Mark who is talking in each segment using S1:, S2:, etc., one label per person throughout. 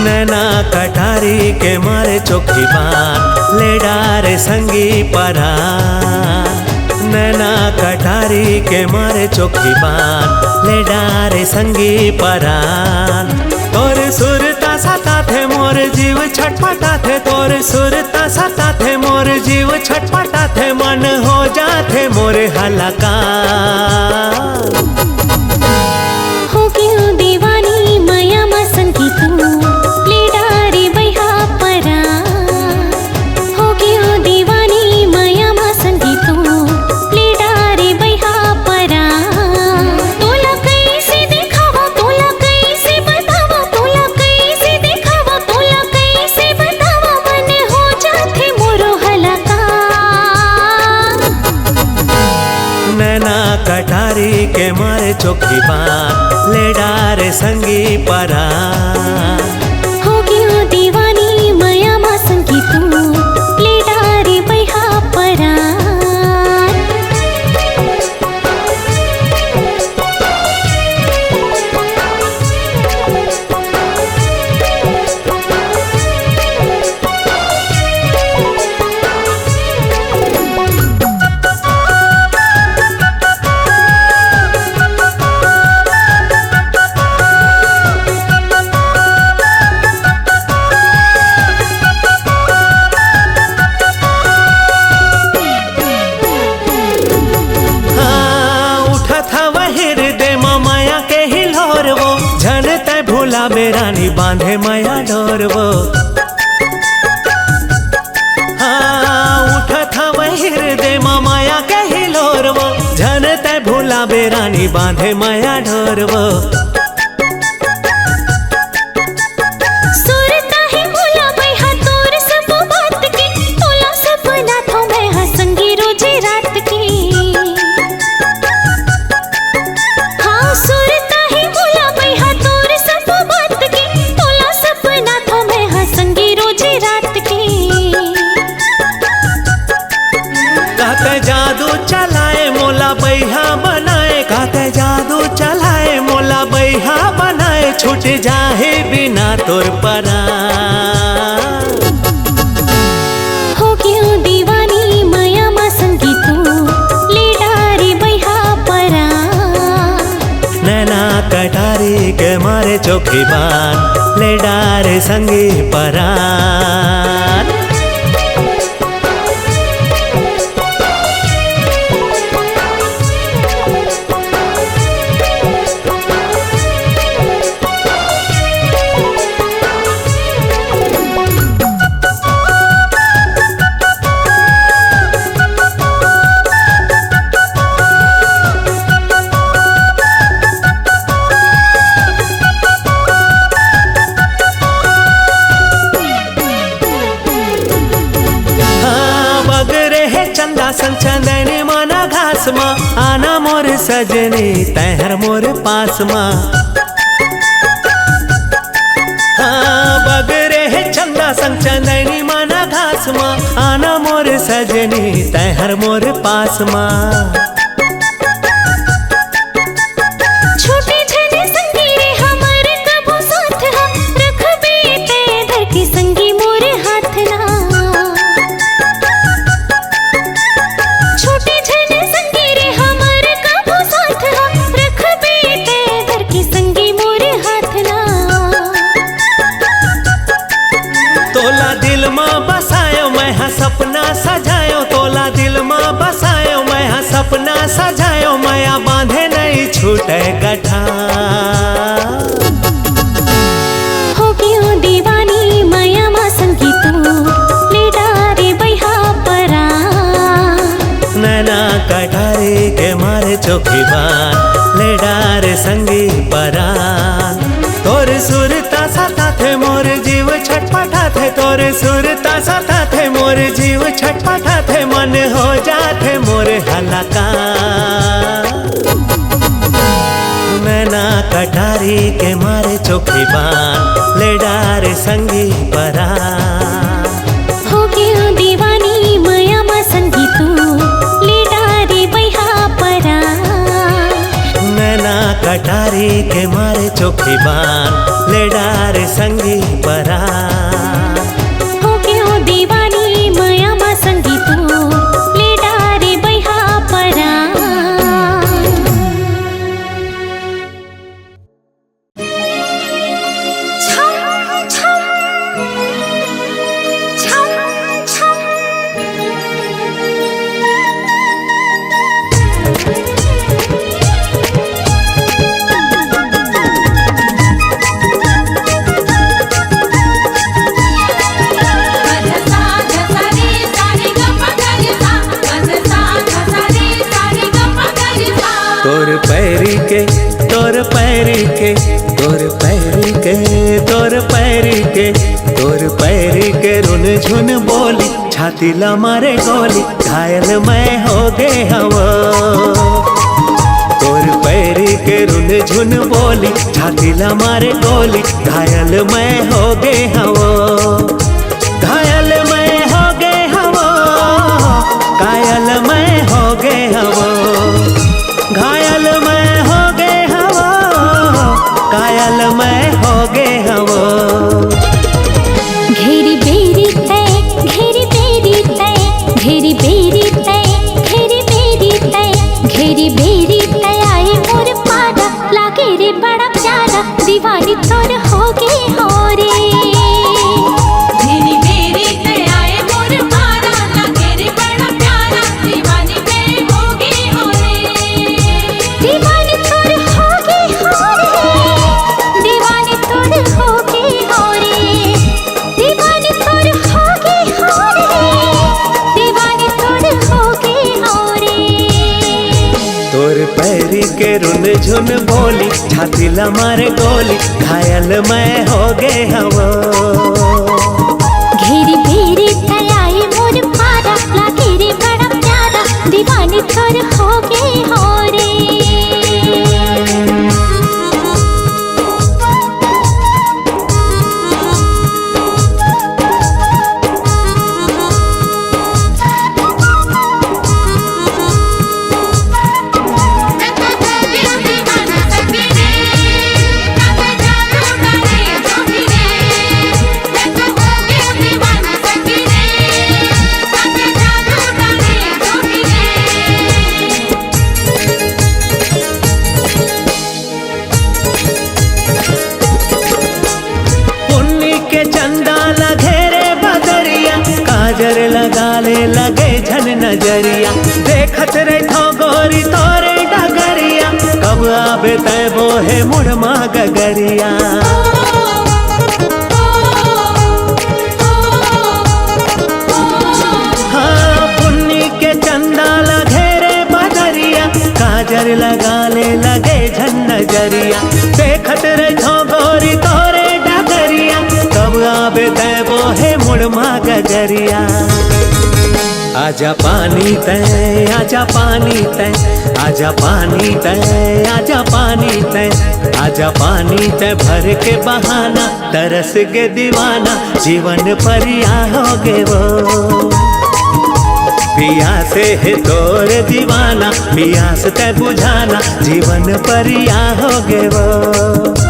S1: नैना कटारी के मारे चोखी बान ले डारे संगी परान। नैना कटारी के मारे चोखी बान ले डारे संगी परान। तोर सुरता सता थे मोर जीव छटपटा थे, तोर सुरता सता थे मोर जीव छटपटा थे, मन हो जाते मोर हलका।
S2: हो क्यों दीवानी माया मा संगी तू ले डारे बैहा परा। हो क्यों दीवानी माया मा संगी तू ले डारे बैहा परा। तोला कैसे दिखावा तोला कैसे बतावा, तोला कैसे दिखावा तोला कैसे बतावा, मन हो जाते मोरो हलका।
S1: नैना कटारी के मारे चोखी बान ले डारे संगी परान।
S2: हो क्यों दीवानी माया मा संगी तू ले डारे बैहा परान।
S1: भूला बेरानी बांधे माया डोर वो। हाँ उठा था वही हृदय माया के हिलोर वो, झन तय भूला बेरानी बांधे माया डोर वो। जादू चलाए मोला बैहा बनाए, कहते जादू चलाए मोला बैहा बनाए, छूट जाहे बिना तोर परा।
S2: हो क्यों दीवानी माया मा संगी तू ले डारे बैहा परा।
S1: नैना कटारी के मारे चोखी बान ले डारे संगी परान। संचंदनी माना घास मा आना मोर सजनी तहर मोर पास मा। हाँ बगरे है चंदा संचंदनी माना घास मा आना मोर सजनी तहर मोर पास मा। तोला दिल में बसायो मैं हाँ सपना सजायो, तोला दिल में बसायो मैं हाँ सपना सजायो, माया बांधे नहीं छूटे गठा।
S2: हो क्यों दीवानी माया मा संगी तू ले डारे
S1: चोखी बान ले डारे संगी परान। तोर सुरता साथा थे मोर जीव छटपटा थे, तोर सुरता साथा थे मोर जीव छटपटा थे, मन हो जाते मोर हलाका। नैना कटारी के मारे चोखी बान ले डारे संगी परान।
S2: हो गयो दीवानी माया मा संगी तू ले डारे बैहा परान।
S1: नैना कटारी के मारे चोखी बान ले डारे संगी परान।
S2: हो गयो दीवानी माया मा संगी तू ले डारे बैहा परान।
S1: तोर पैरी के तोर पैरी के तोर पैरी के तोर पैरी के तोर पैरी के रुन झुन बोली छाती ला मारे गोली घायल मैं हो गए हवा। तोर पैरी के रुन झुन बोली छाती ला मारे गोली घायल मैं हो गए हवा। घायल मैं हो गए हवा, घायल मैं हो गए हवा, घायल मैं हो गए हवा, घायल मैं हो गए हवा।
S2: घेरी बेरी तय, घेरी बेरी तय, घेरी बेरी तय, घेरी बेरी तय, घेरी बेरी तय आए मोर पारा लागे रे बड़ा प्यारा दीवानी तोर हो गए हो रे।
S3: घेरी बेरी तय आए मोर पारा लागे रे बड़ा प्यारा दीवानी मैं हो गई हो रे।
S2: दीवानी तोर हो गए हो रे, दीवानी तोर हो गए हो रे, दीवानी तोर हो गए हो रे, दीवानी तोर हो गए हो रे।
S1: तोर पैरी के रुन झुन बोली छाती ला मारे गोली घायल मैं हो गए हवा।
S2: घेरी बेरी तय आए मोर पारा लागे रे बड़ा प्यारा दीवानी तोर हो गए हो रे।
S1: काजर लगा ले लगे झन नजरिया देखत रे थो गोरी तोरे डगरिया कब आबे तय बोहे मुड़मा गगरिया। हाँ पुन्नी के चंदा लगे रे बदरिया काजर लगा ले लगे झन नजरिया देखत रे थो गोरी तोरे डगरिया कब आबे तय बोहे मुड़मा गगरिया। आजा पानी तय आजा पानी तय आजा पानी तय आजा पानी तय आजा पानी तय भर के बहाना तरस के दीवाना जीवन परिया हो गे वो। पिया से है तोर दीवाना पियास तय बुझाना जीवन परिया हो गे वो।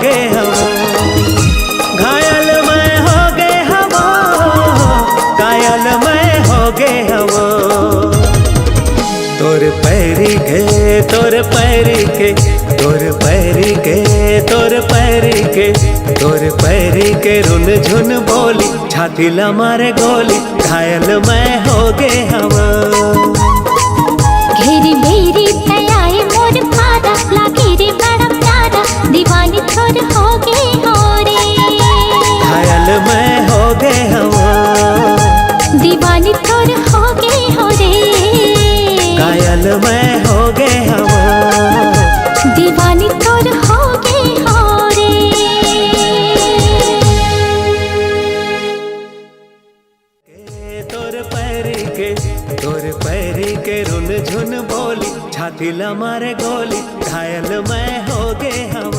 S1: गए हम, घायल मैं हो गए हम, घायल मैं हो गए हम। तोर पैरी के तोर पैरी के तोर पैरी के तोर पैरी के तोर पैरी के रुन झुन बोली, छाती ला मारे गोली, घायल मैं हो गए हम।
S2: घेरी बेरी तयाए मोर पारा, लागे रे बड़ा प्यारा, दीवानी थोर हो गए हो रे।
S1: घायल मैं हो गए हम,
S2: दीवानी थोर हो गए हो रे।
S1: घायल मैं हो गए हम,
S2: दीवानी थोर हो गए हो रे।
S1: तोर पैरी के रुन झुन बोली, छाती ला मारे गोली, घायल मैं हो गए हम।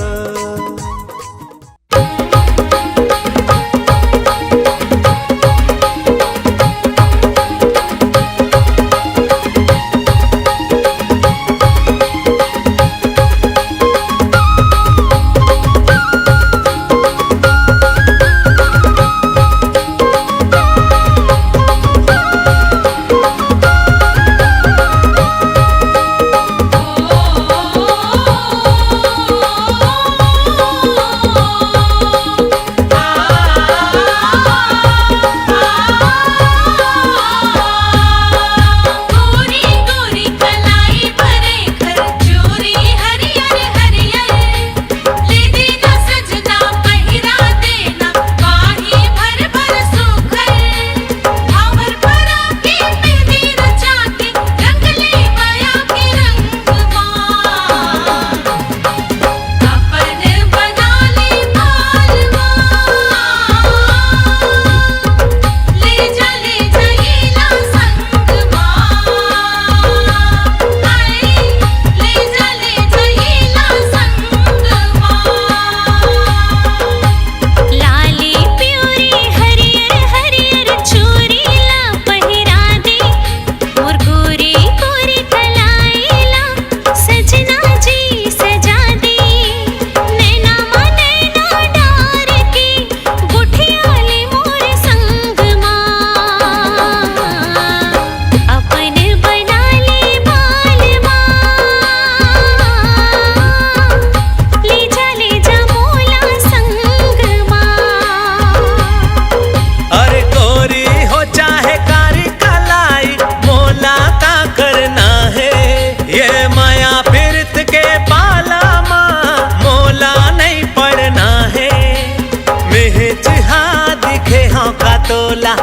S1: तोला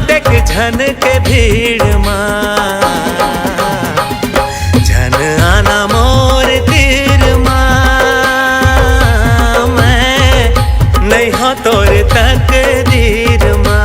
S1: देख झन के भीड़ माँ, झन आना मोर तीर माँ, मैं नहीं हो तोर तकदीर माँ।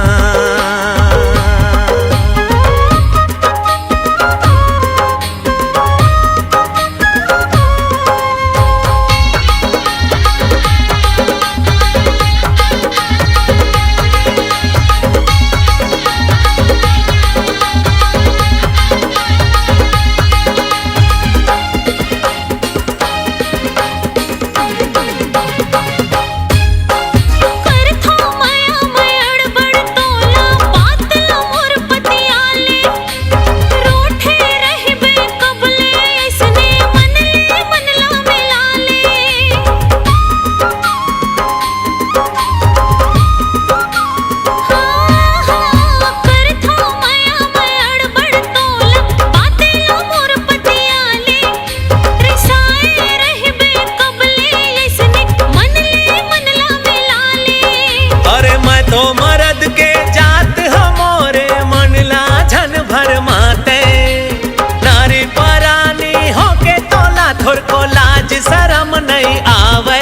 S1: शरम नहीं आवे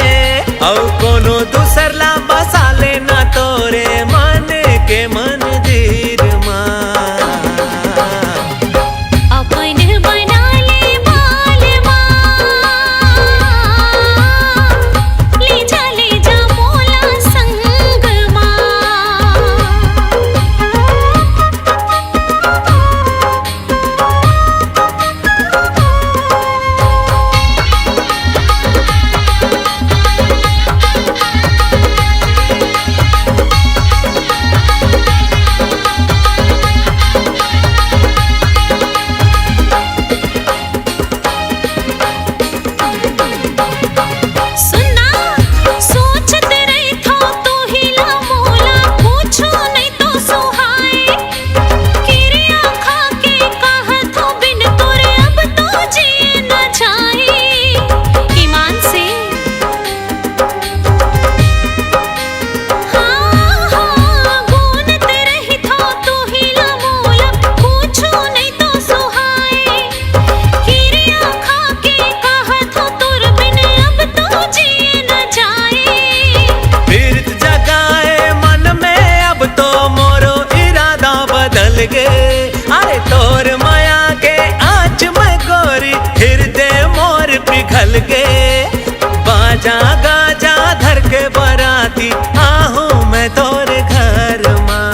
S1: और कोनो दूसर ला बसा लेना तोरे मन के मंदिर माँ।
S2: अपन बना ले बाल माँ, ले जा मोला संग माँ।
S1: बाजा गाजा धर के बराती आहूं मैं तोरे घर माँ।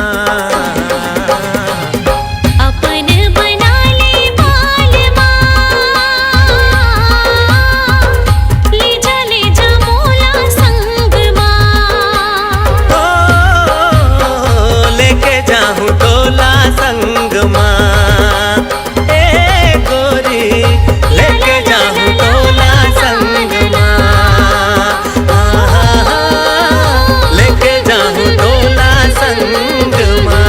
S2: अपन बना ले बाल माँ, ले जा मोला संग माँ।
S1: ओ लेके जाऊं तोला संग माँ, ए गोरी लेके जाऊं तोला संग माँ। लेके जाऊं तोला संग माँ।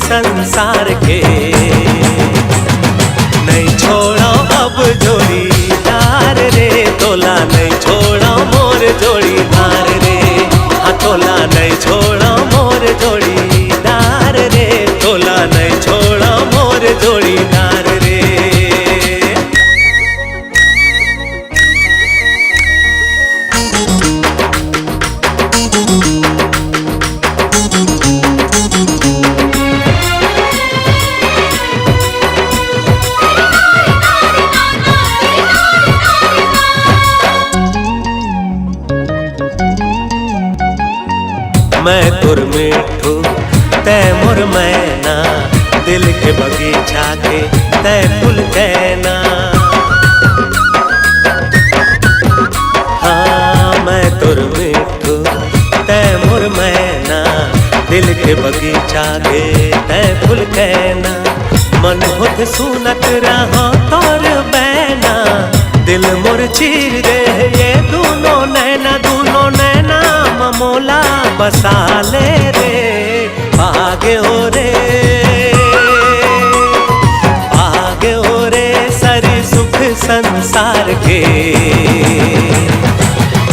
S1: संसार के नहीं छोड़ो अब जोड़ीदार रे, तोला नहीं छोड़ो मोर जोड़ीदार रे। हाँ तोला नहीं छोड़ो मोर जोड़ीदार रे, तोला नहीं छोड़ो मोर जोड़ीदार रे। मैं तुर मिठू तै मोर मैना, दिल के बगीचा के तै फूल कहना। हाँ मैं तुर मिठू तै मोर मैना, दिल के बगीचा के तै फूल कहना। मन होत सुनत रहो तोर बैना, दिल मोर चीर दे ये दोनों नैना, दोनों नैना ममोला बसा ले रे। भागे हो रे, भागे हो रे सारी सुख संसार के।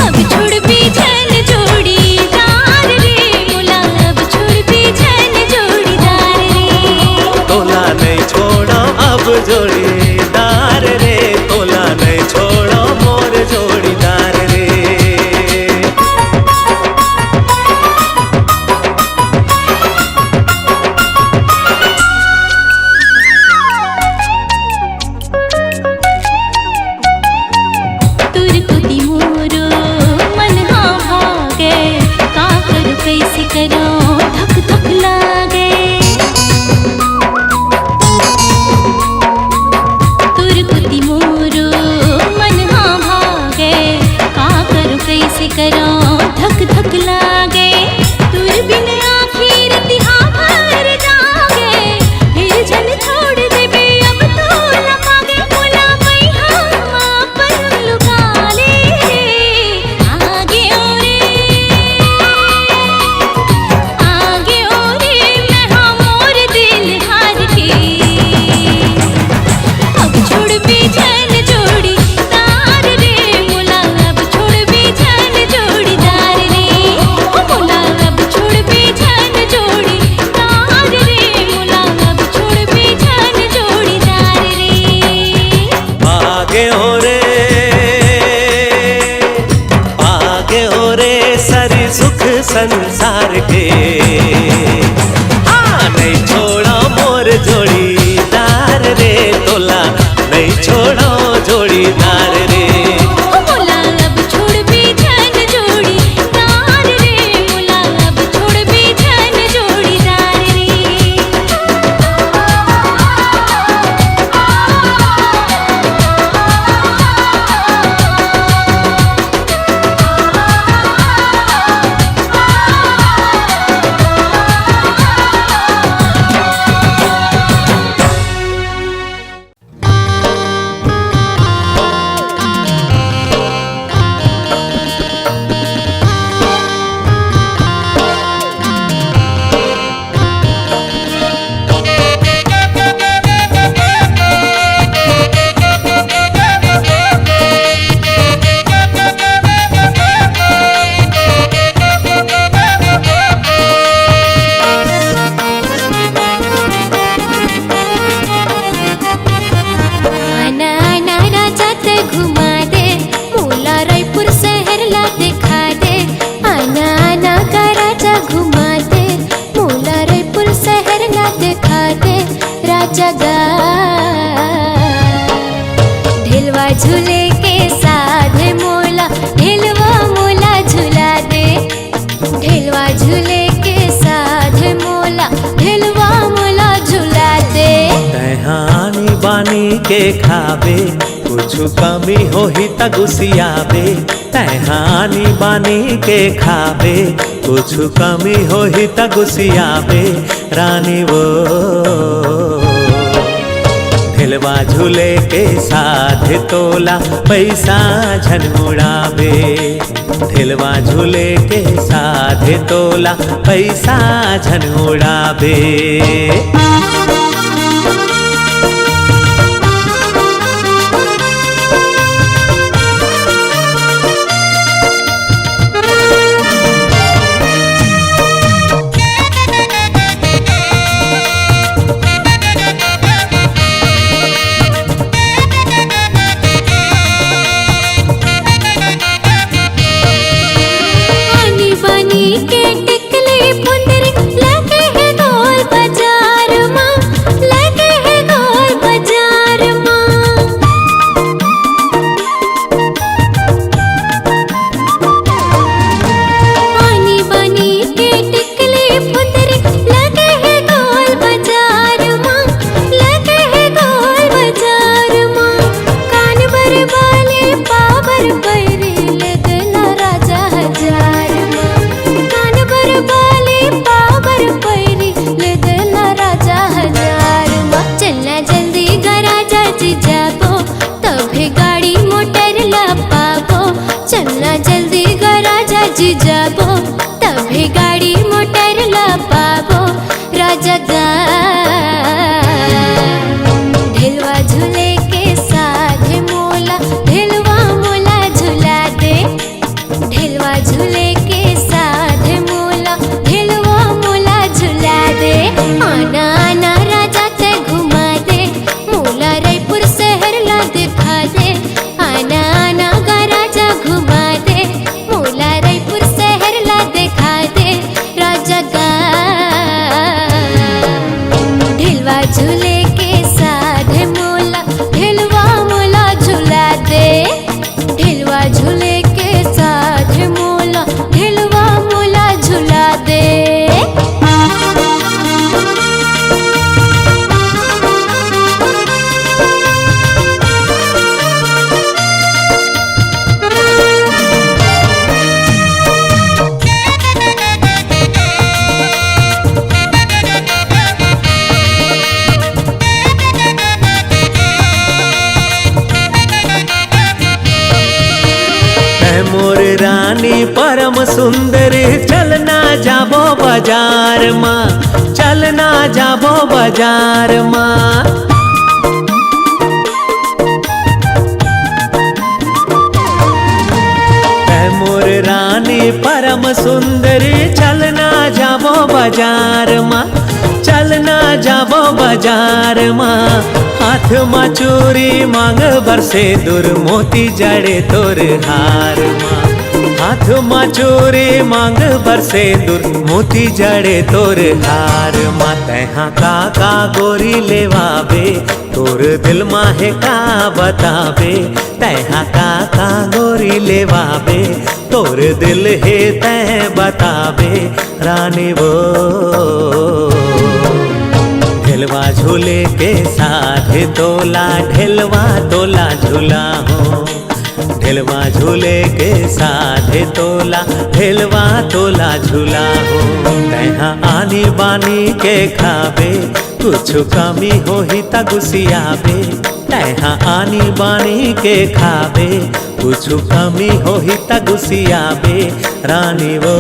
S2: अब छोड़ पीछन जोड़ीदार रे, मोला अब छोड़ पीछन जोड़ीदार रे।
S1: तोला नहीं छोड़ो अब जोड़ीदार रे, तोला नहीं छोड़ो मोर जोड़ीदार रे।
S2: तुर को
S1: हार के। हाँ नहीं छोड़ो मोर जोड़ीदार रे, तोला नहीं छोड़ो जोड़ीदार रे।
S2: मोला अब छोड़ बेजान जोड़ीदार रे, मोला अब छोड़ बेजान जोड़ीदार रे। आना आना राजा ते घुमा दे, मोला रायपुर शहर ला दिखा दे। आना आना का राजा घुमा दे, मोला रायपुर शहर ला दिखा दे। राजा गा ढिलवा झूले के साथ मोला, ढिलवा मोला झूला दे। ढिलवा झूले के साथ मोला, ढिलवा मोला झूला दे।
S1: तहानी बानी के खाबे, कुछ कमी होही त गुसियाबे। तहानी बानी के खाबे, कुछ कमी होही त गुसियाबे। रानी वो ढिलवा झूले के साथ तोला पैसा झन उड़ाबे। ढिलवा झूले के साथ तोला पैसा झन उड़ाबे।
S2: आनी बानी के टिकली पुंदरी, लगे है गोल बाजार माँ, लगे है गोल बाजार माँ। आनी बानी के टिकली पुंदरी, लगे है गोल बाजार माँ, लगे है गोल बाजार माँ। कान बर बाले पावर पैरी, लगना राजा हजार माँ। कान बर बाले पावर पैरी, लगना राजा हजार माँ। चलना जल्दी गा राजा जी जाबो, तभी गाड़ी मोटर ला पाबो। चलना जल्दी गा राजा जी जाबो, तभी गाड़ी मोटर ला पाबो। राजा गा ढिलवा झूले के साथ मोला, ढिलवा मोला झूला दे। ढिलवा झूले के साथ मोला, ढिलवा मोला झूला दे। आना आना राजा ते घुमा दे, मोला रायपुर शहर ला दिखा दे। आना आना गा राजा घुमा दे, मोला रायपुर शहर ला दिखा दे। राजा गा ढिलवा झूले के साथ मोला, ढिलवा मोला झूला दे। ढिलवा झूले के साथ मोला, ढिलवा मोला झूला दे।
S1: मोर रानी परम सुंदर, चलना जाबो बाजार माँ, चलना जाबो बाजार माँ। मोर रानी परम सुंदर, चलना जाबो बाजार माँ, चलना जाबो बाजार माँ। हाथ मा चूरी मांग बरसे दूर, मोती जड़े तोर हार माँ। हाथ में चोरे मांग बरसे दूर मोती जड़े तोर हार मा तहा का गोरी लेवाबे तोर दिल माहे का बताबे तहा का गोरी लेवाबे तोर दिल है तह बताबे रानी वो ढेलवा झूले के साथ तोला ढेलवा तोला झूला हो ढेलवा झूले के साथ तोला ढेलवा तोला झूला हो तहा आनी बानी के खाबे कुछ कमी हो ही त गुसियाबे तहा आनी बानी के खाबे कुछ कमी हो ही त गुसियाबे रानी वो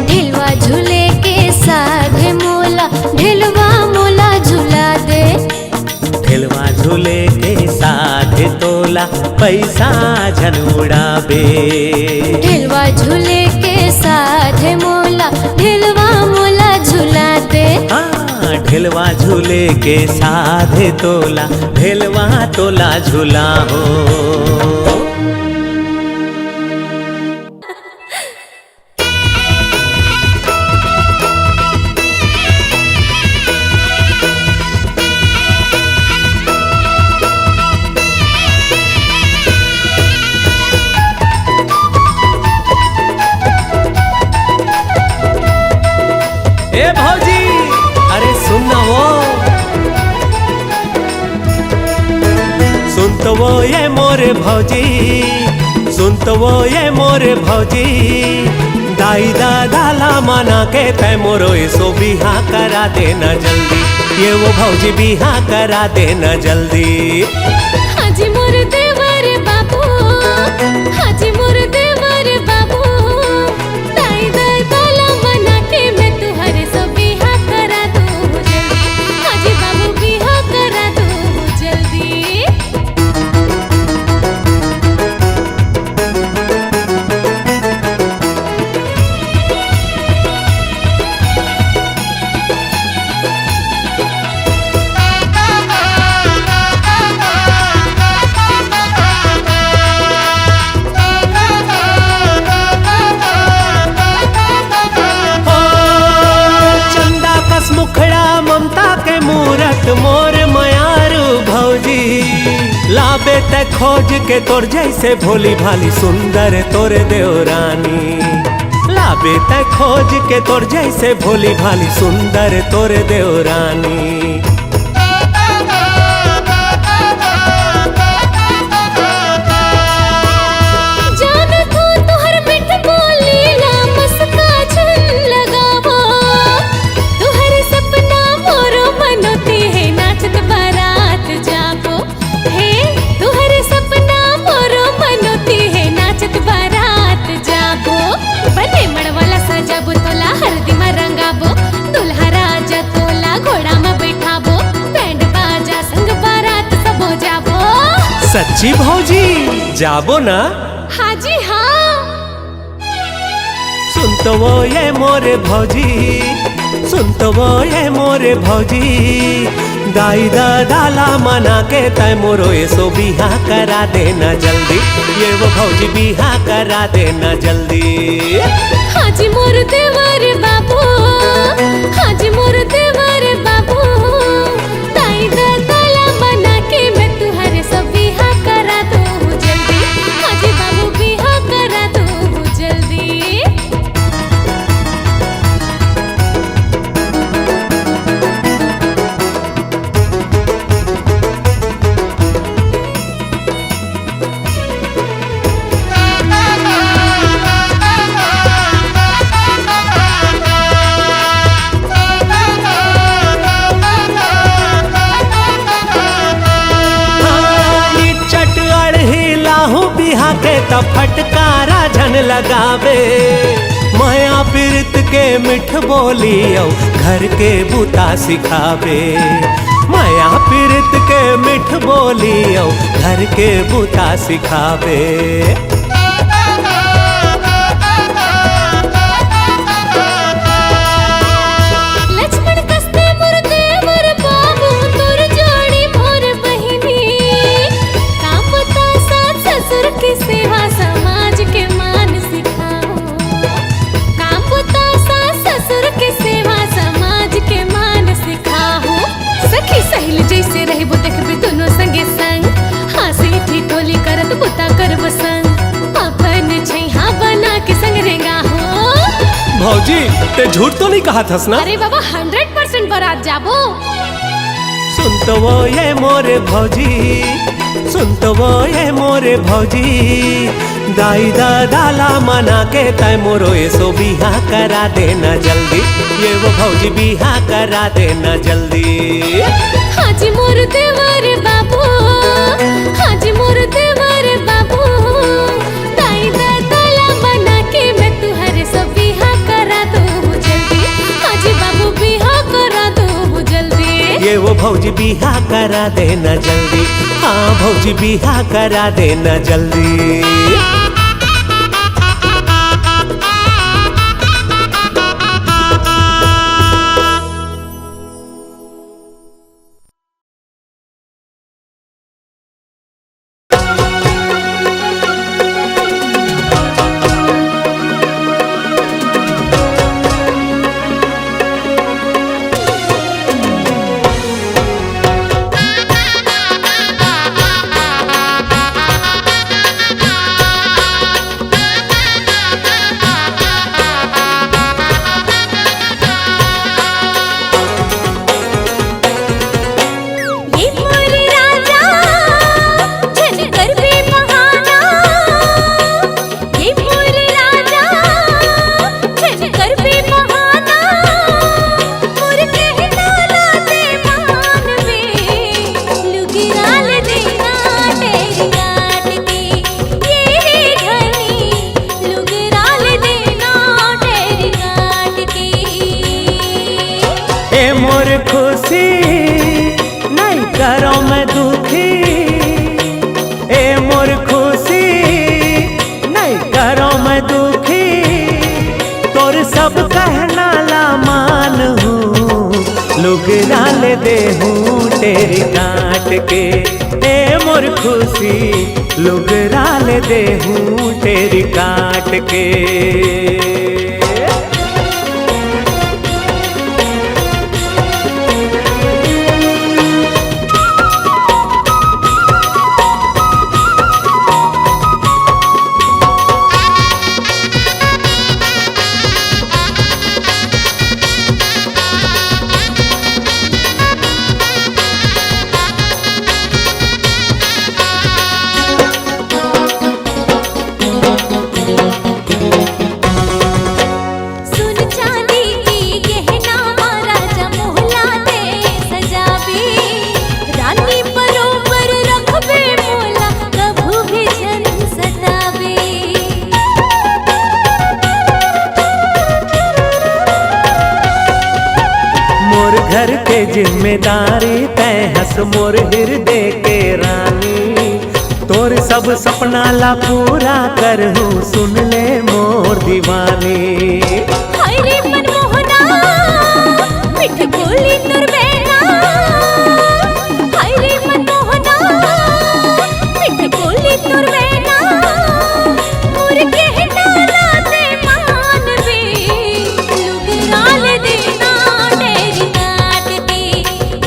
S2: ढेलवा झूले के साथ मोला ढेलवा मोला झूला दे
S1: ढेलवा झूले के साथ तोला पैसा झनुड़ाबे
S2: ढेलवा झूले के साथ मोला ढेलवा मोला झूला दे
S1: हाँ ढेलवा झूले के साथ तोला ढेलवा तोला झूला हो ए भौजी अरे सुन ना वो सुन तो वो ये मोरे भौजी सुन तो वो ये मोरे भौजी दाई दादा ला माना के तय मोरो इसो बिहा करा देना जल्दी ये वो भौजी बिहा करा देना जल्दी
S2: हाजी मोर देवर बाबू हाजी मोर देवर बाबू दाई दादा ला मना के मैं तुहरे सो बिहा करा दूं जल्दी हाजी बाबू बिहा करा दूं जल्दी
S1: मुखड़ा ममता के मूरत मोर मयारू भौजी लाबे ते खोज के तोर जैसे भोली भाली सुंदर तोर देवरानी लाबे ते खोज के तोर जैसे भोली भाली सुंदर तोर देवरानी सच्ची भौजी जाबो ना
S2: हाजी हाँ
S1: सुन तो वो ये मोरे भौजी सुन तो वो ये मोरे भौजी दाई दादा ला मना के तय मोरो ऐसो बिहा करा देना जल्दी ये वो भौजी बिहा करा देना जल्दी
S2: हाजी मोर देवर बाबू हाजी मोर देवर बाबू दाई दादा ला मना के मैं तुहरे सो बिहा करा दूं जल्दी हाजी बाबू बिहा करा दूं जल्दी
S1: के त फटकारा झन लगावे माया पीरत के मिठ बोली घर के बूता सिखावे माया पीरत के मिठ बोली घर के बूता सिखावे
S2: की सेवा
S1: भौजी ते झूठ तो नहीं कहा थस ना?
S2: अरे बाबा 100% बारात जाबो।
S1: सुन तो वो ये मोरे भौजी, सुन तो वो ये मोरे भौजी, दाई दादाला मना के तय मोरो ऐसो बिहा करा देना जल्दी, ये वो भौजी बिहा करा देना जल्दी।
S2: हाजी मोर देवर बाबू, हाजी मोर देवर बाबू, दाई दादाला मना के मैं तुहरे सब बिहा करा दूँ जल्दी, हाजी बाबू बिहा करा दूँ जल्दी।
S1: ये वो भौजी बिहा करा देना जल्दी, हाँ भौजी बिहा करा देना जल्दी। खुशी नहीं करो मैं दुखी, ए मोर खुशी नहीं करो मैं दुखी, तोर सब कहना ला मान हूँ, लुगरा ले दे हूँ तेरी काट के, ए मोर खुशी लुगरा ले दे हूँ तेरी काट के। घर के जिम्मेदारी तय हस मोर हृदय के रानी, तोर सब सपना ला पूरा कर हूँ सुन ले मोर दीवानी।
S2: हाय रे मनमोहना मिठ बोली तोर बेना, हाय रे मनमोहना मिठ बोली तोर बेना, मोर कहना ला दे मान वे, लुगरा ले देना तेरी काट के,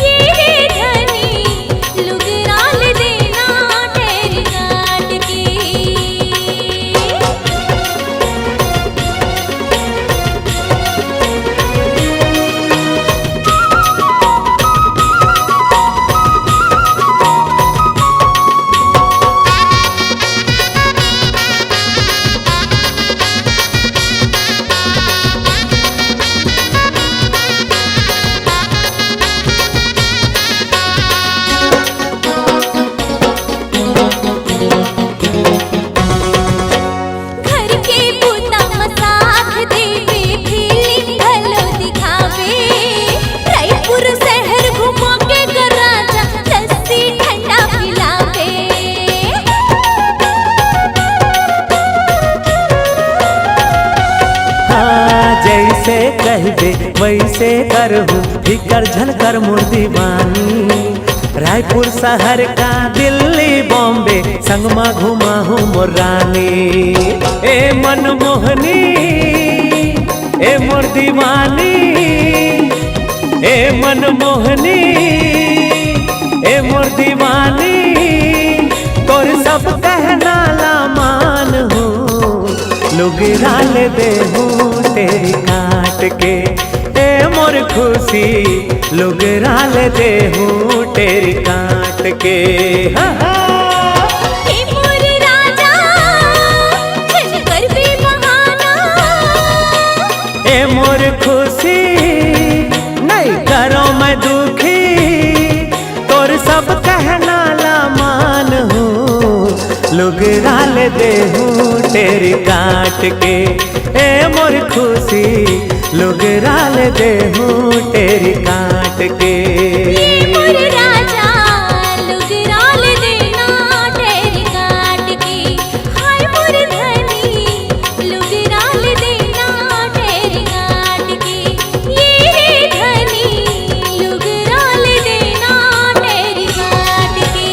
S2: ये धनी लुगरा ले देना तेरी काट के।
S1: जैसे कहबे वैसे करहूँ, फिकर झलकर मोर दीवानी, रायपुर शहर का दिल्ली बॉम्बे संगमा घुमा हूँ मोर रानी। ए मनमोहनी ए मोर दीवानी, ए मनमोहनी ए मोर दीवानी, तोर सब कहना ला मान हूँ, लुगरा ले दे हूँ तेरी काट के। ए मोर खुशी लुगरा ले दे हूँ तेरी काट के। हा हा।
S2: हे मोर राजा छन कर भी बहाना।
S1: ए मोर खुशी नहीं करो मैं दुखी, तोर सब कहना ला मान हूँ, लुगरा ले दे हूँ तेरी काट के। ए मोर खुशी लुगरा ले दे हूँ तेरी काट के।
S2: हे मोर राजा लुगरा ले देना तेरी काट के। हाय मोर धनी लुगरा ले देना तेरी काट के। ये धनी लुगरा ले देना तेरी काट के।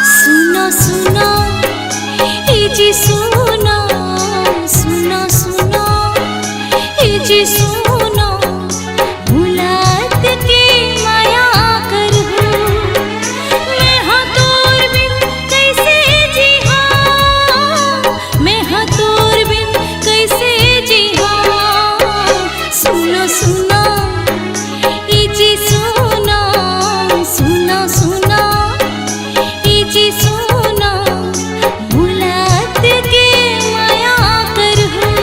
S2: सुनो सुनो ए जी सुनो, सुनो सुनो ए जी सुनो, मुलात के माया करहूँ मैं हाँ तोर बिन कैसे जी हाँ, मैं हाँ तोर बिन कैसे जी हाँ। सुनो सुनो ए जी सुनो, सुनो सुनो ए जी सुनो, मुलात के माया करहूँ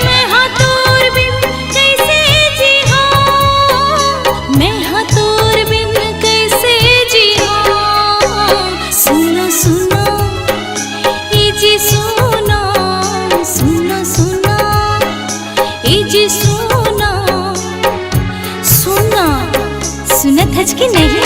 S2: मैं हाँ तोर बिन कैसे जी हाँ, मैं हाँ तोर बिन कैसे जी हाँ। सुनो सुनो ए जी सुनो, सुनो सुनो ए जी सुनो, सुनो सुनत हज कि नहीं।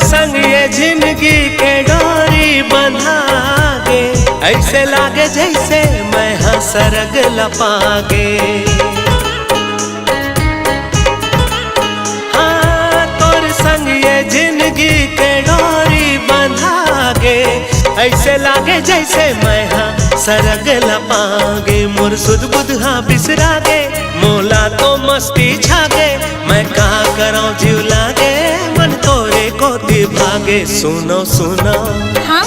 S1: संग ये जिंदगी के डोरी बंधा गे, ऐसे लागे जैसे मैं हाँ सरग लपागे। हाँ तोर संग ये जिंदगी के डोरी बंधा गे, ऐसे लागे जैसे मैं हाँ सरग लपागे मोर सुध बुध हाँ बिसरागे मोला तो मस्ती छागे मैं का कराऊं जीव लागे मन तोरे कोती भागे सुनो सुनो
S2: हाँ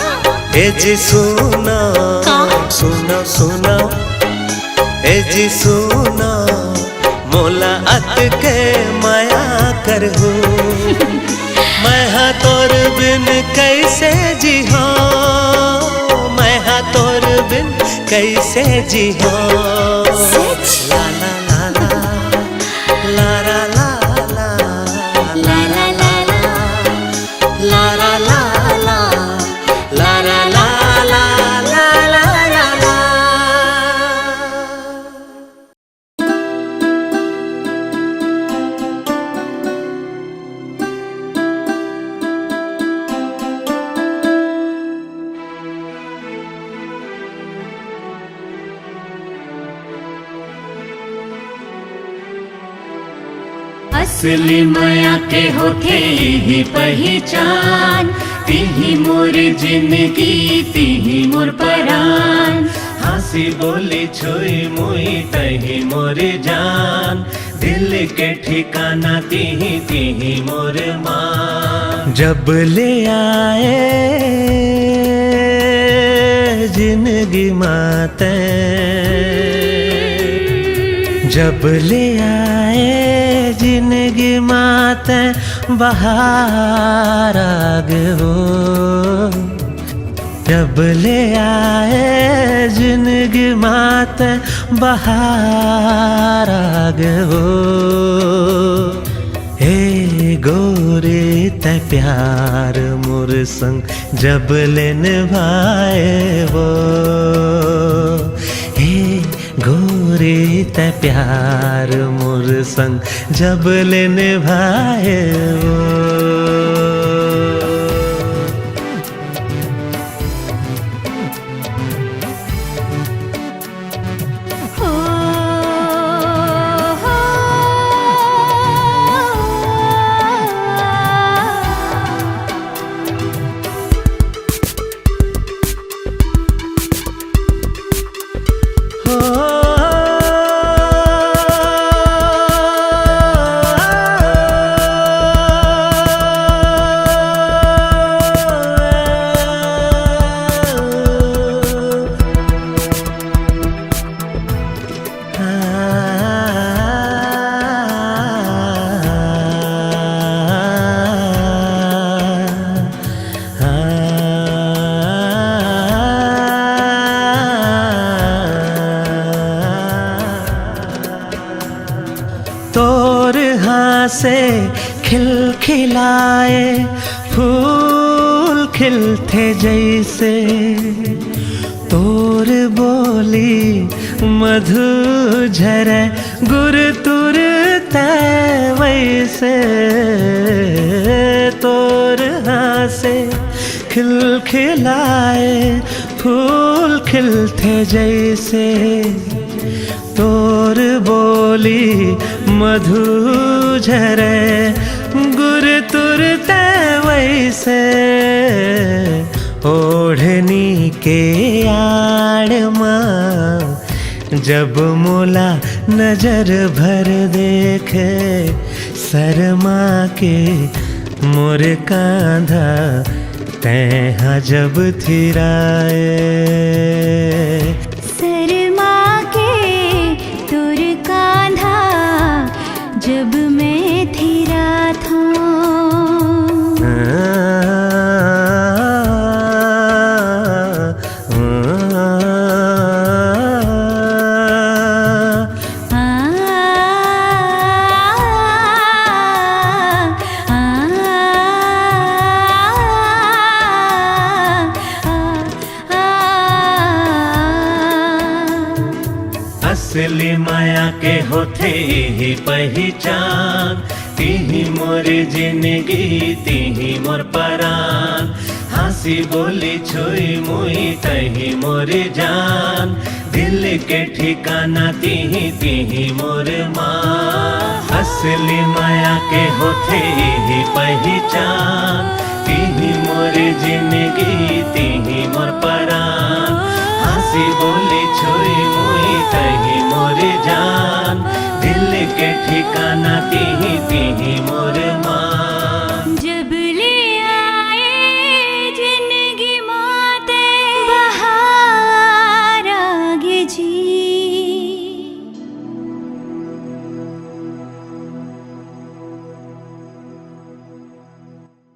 S1: ए जी सुनो
S2: का?
S1: सुनो सुनो ए जी सुनो मोला अत के माया करहूँ मैं हाँ तोर बिन कैसे जी हाँ मैं हाँ तोर बिन कैसे जी हाँ
S2: सच?
S1: ला ला ला ला ला ला ला ला ला ला ला ला ला ला ला ला ला
S3: असली माया के होथे ही पहचान तिही मोर जिंदगी तिही मोर परान
S1: हंसी बोली छुई मुई तही मोर जान दिल के ठिकाना तिही तिही मोर मान जब ले आए जिंदगी माते जब ले आए जिंदगी माते बहार आग हो जब ले आए जिंदगी माते बहार आग हो हे गोरे ते प्यार मोर संग जब ले निभाए वो हे गोरे ते प्यार मोर संग जब ले निभाए वो से खिलखिलाए फूल खिलते जैसे तोर बोली मधु झरे गुर तुर वैसे तोर से खिलखिलाए फूल खिलते जैसे तोर बोली मधु झरे गुर तुरते वैसे ओढ़नी के आड़ माँ जब मोला नजर भर देखे शर्मा के मोर कांधा तैहा जब थिराए
S2: जब मैं थिरा था
S1: असली माया के होथे ही पहचान तिही मोर जिंदगी तिही मोर परान हंसी बोली छुई मुई तही मोर जान दिल के ठिकाना तिही तिही मोर मान असली माया के होथे ही पहचान तिही मोर जिंदगी तिही मोर परान हंसी हंसी बोली छुई मुई तही मोर जान, दिल के ठिकाना तिही तिही मोर मान।